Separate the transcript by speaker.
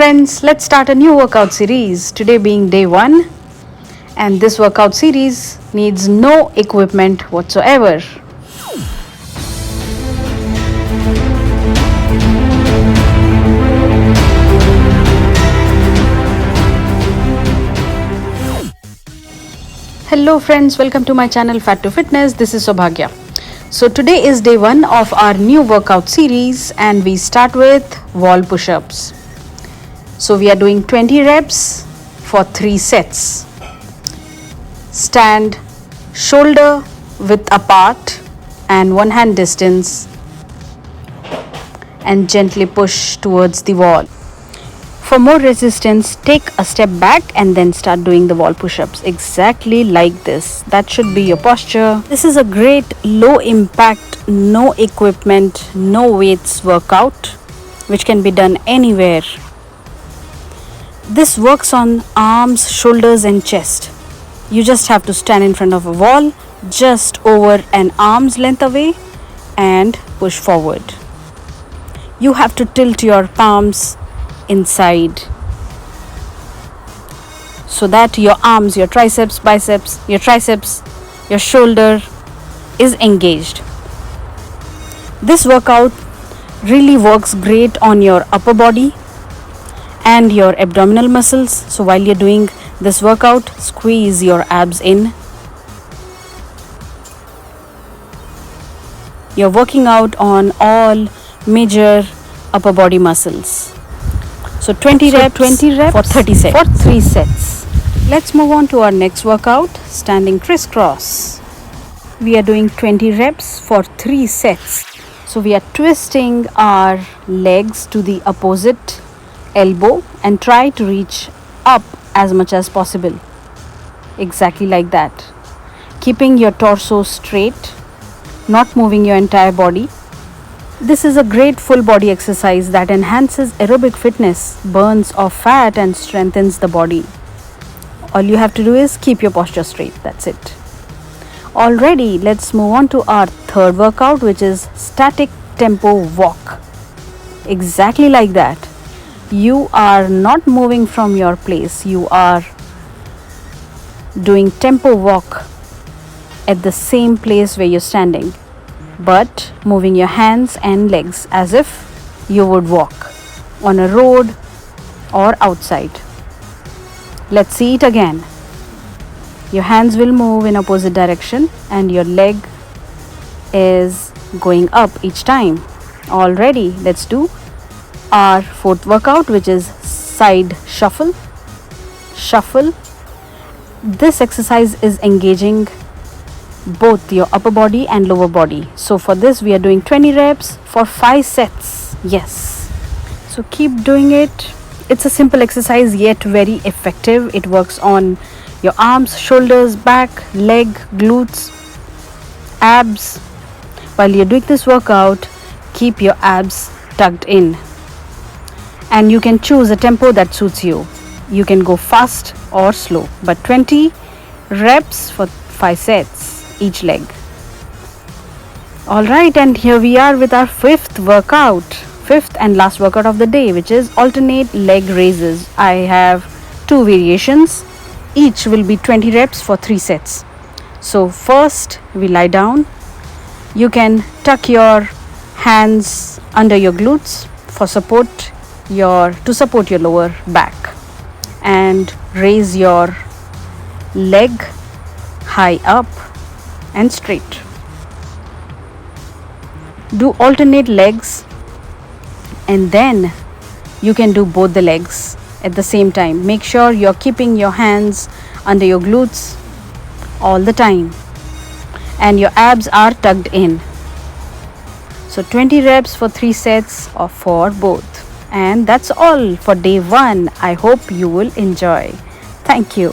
Speaker 1: friends, let's start a new workout series. Today being day 1, and this workout series needs no equipment whatsoever. Hello friends, welcome to my channel Fat to Fitness. This is Sobhagya. So today is day 1 of our new workout series and we start with wall push-ups. So we are doing 20 reps for 3 sets. Stand shoulder width apart and one hand distance and gently push towards the wall. For more resistance, take a step back and then start doing the wall push-ups exactly like this. That should be your posture. This is a great low impact, no equipment, no weights workout which can be done anywhere. This works on arms, shoulders and chest. You just have to stand in front of a wall just over an arm's length away and push forward. You have to tilt your palms inside so that your arms, your triceps, biceps, your triceps, your shoulder is engaged. This workout really works great on your upper body and your abdominal muscles. So while you're doing this workout, squeeze your abs in. You're working out on all major upper body muscles. So 20 reps for 30 sets. For 3 sets. Let's move on to our next workout, standing crisscross. We are doing 20 reps for 3 sets. So we are twisting our legs to the opposite elbow and try to reach up as much as possible. Exactly like that. Keeping your torso straight, not moving your entire body. This is a great full body exercise that enhances aerobic fitness, burns off fat and strengthens the body. All you have to do is keep your posture straight. That's it. Alrighty, let's move on to our third workout, which is static tempo walk. Exactly like that. You are not moving from your place. You are doing tempo walk at the same place where you're standing, but moving your hands and legs as if you would walk on a road or outside. Let's see it again. Your hands will move in opposite direction and your leg is going up each time. Already, let's do our fourth workout, which is side shuffle. This exercise is engaging both your upper body and lower body. So for this we are doing 20 reps for 5 sets. Yes. So keep doing it. It's a simple exercise yet very effective. It works on your arms, shoulders, back, leg, glutes, abs. While you're doing this workout, keep your abs tucked in. And you can choose a tempo that suits you. You can go fast or slow, but 20 reps for 5 sets each leg. Alright, and here we are with our fifth and last workout of the day, which is alternate leg raises. I have 2 variations. Each will be 20 reps for 3 sets. So first we lie down. You can tuck your hands under your glutes for support your lower back and raise your leg high up and straight. Do alternate legs and then you can do both the legs at the same time. Make sure you're keeping your hands under your glutes all the time and your abs are tucked in. So 20 reps for 3 sets or for both. And that's all for day 1. I hope you will enjoy. Thank you.